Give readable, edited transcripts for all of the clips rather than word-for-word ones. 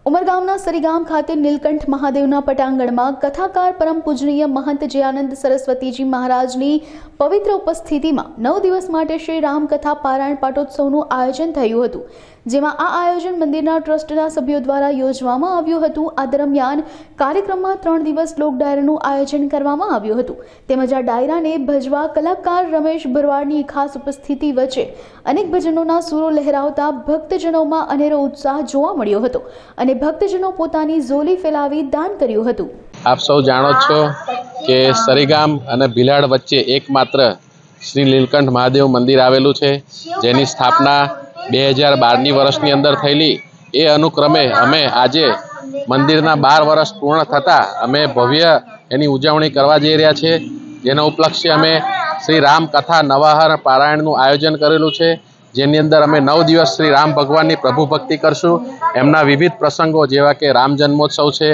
ઉમરગામના સરીગામ ખાતે નીલકંઠ મહાદેવના પટાંગણમાં કથાકાર પરમ પૂજનીય મહંત જયાનંદ સરસ્વતીજી મહારાજની પવિત્ર ઉપસ્થિતિમાં 9 દિવસ માટે શ્રી રામકથા પારાયણ પાટોત્સવનું આયોજન થયું હતું, જેમાં આ આયોજન મંદિરના ટ્રસ્ટના સભ્યો દ્વારા યોજવામાં આવ્યું હતું। આ દરમિયાન કાર્યક્રમમાં 3 દિવસ લોક ડાયરાનું આયોજન કરવામાં આવ્યું હતું, તેમજ આ ડાયરાને ભજવા કલાકાર રમેશ ભરવાડની ખાસ ઉપસ્થિતિ વચ્ચે અનેક ભજનોના સૂરો લહેરાવતા ભક્તજનોમાં અનેરો ઉત્સાહ જોવા મળ્યો હતો અને ભક્તજનો પોતાની ઝોલી ફેલાવી દાન કર્યું હતું। આપ સૌ જાણો છો કે સરીગામ અને ભીલાડ વચ્ચે એકમાત્ર શ્રી નીલકંઠ મહાદેવ મંદિર આવેલું છે, જેની સ્થાપના 2012ની વર્ષની અંદર થયેલી। એ અનુક્રમે અમે આજે મંદિરના 12 વર્ષ પૂર્ણ થતાં અમે ભવ્ય એની ઉજવણી કરવા જઈ રહ્યા છે, જેના ઉપલક્ષે અમે શ્રી રામ કથા નવાહર પારાયણનું આયોજન કરેલું છે, જેની અંદર અમે 9 દિવસ શ્રી રામ ભગવાનની પ્રભુ ભક્તિ કરશું। એમના વિવિધ પ્રસંગો જેવા કે રામ જન્મોત્સવ છે,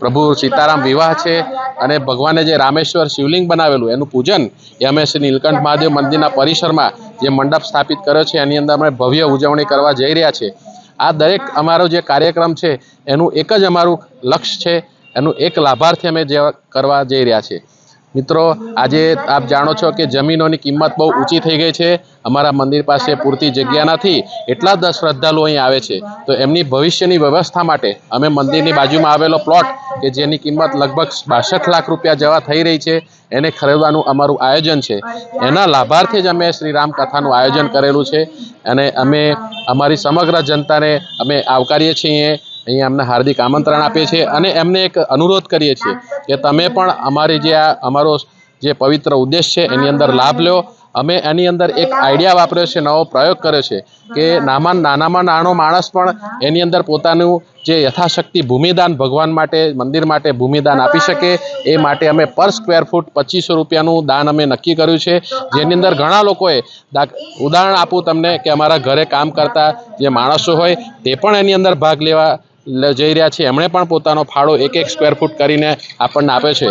પ્રભુ સીતારામ વિવાહ છે અને ભગવાને જે રામેશ્વર શિવલિંગ બનાવેલું એનું પૂજન એ અમે શ્રી નીલકંઠ મહાદેવ મંદિરના પરિસરમાં જે મંડપ સ્થાપિત કર્યો છે એની અંદર અમે ભવ્ય ઉજવણી કરવા જઈ રહ્યા છે। આ દરેક અમારો જે કાર્યક્રમ છે એનું એક જ અમારું લક્ષ્ય છે, એનું એક લાભાર્થી અમે જે કરવા જઈ રહ્યા છે। મિત્રો, આજે આપ જાણો છો કે જમીનોની કિંમત બહુ ઊંચી થઈ ગઈ છે। અમારા મંદિર પાસે પૂરતી જગ્યા નથી, એટલા જ શ્રદ્ધાળુઓ અહીં આવે છે, તો એમની ભવિષ્યની વ્યવસ્થા માટે અમે મંદિરની બાજુમાં આવેલો પ્લોટ કે જેની કિંમત લગભગ 62 લાખ રૂપિયા જેવા થઈ રહી છે, એને ખરીદવાનું અમારું આયોજન છે। એના લાભાર્થી જ અમે શ્રી રામ કથાનું આયોજન કરેલું છે અને અમે અમારી સમગ્ર જનતાને અમે આવકારીએ છીએ, અહીંયા અમને હાર્દિક આમંત્રણ આપીએ છીએ અને એમને એક અનુરોધ કરીએ છીએ કે તમે પણ અમારી જે અમારો જે પવિત્ર ઉદ્દેશ છે એની અંદર લાભ લો। અમે એની અંદર એક આઈડિયા વાપર્યો છે, નવો પ્રયોગ કર્યો છે કે નાનામાં નાનો માણસ પણ એની અંદર પોતાનું જે યથાશક્તિ ભૂમિદાન ભગવાન માટે મંદિર માટે ભૂમિદાન આપી શકે। એ માટે અમે પર સ્ક્વેર ફૂટ 2500 રૂપિયાનું દાન અમે નક્કી કર્યું છે, જેની અંદર ઘણા લોકોએ ઉદાહરણ આપું તમને કે અમારા ઘરે કામ કરતા જે માણસો હોય તે પણ એની અંદર ભાગ લેવા જઈ રહ્યા છે, એમણે પણ પોતાનો ફાળો 1-1 સ્ક્વેર ફૂટ કરીને આપણને આપ્યો છે।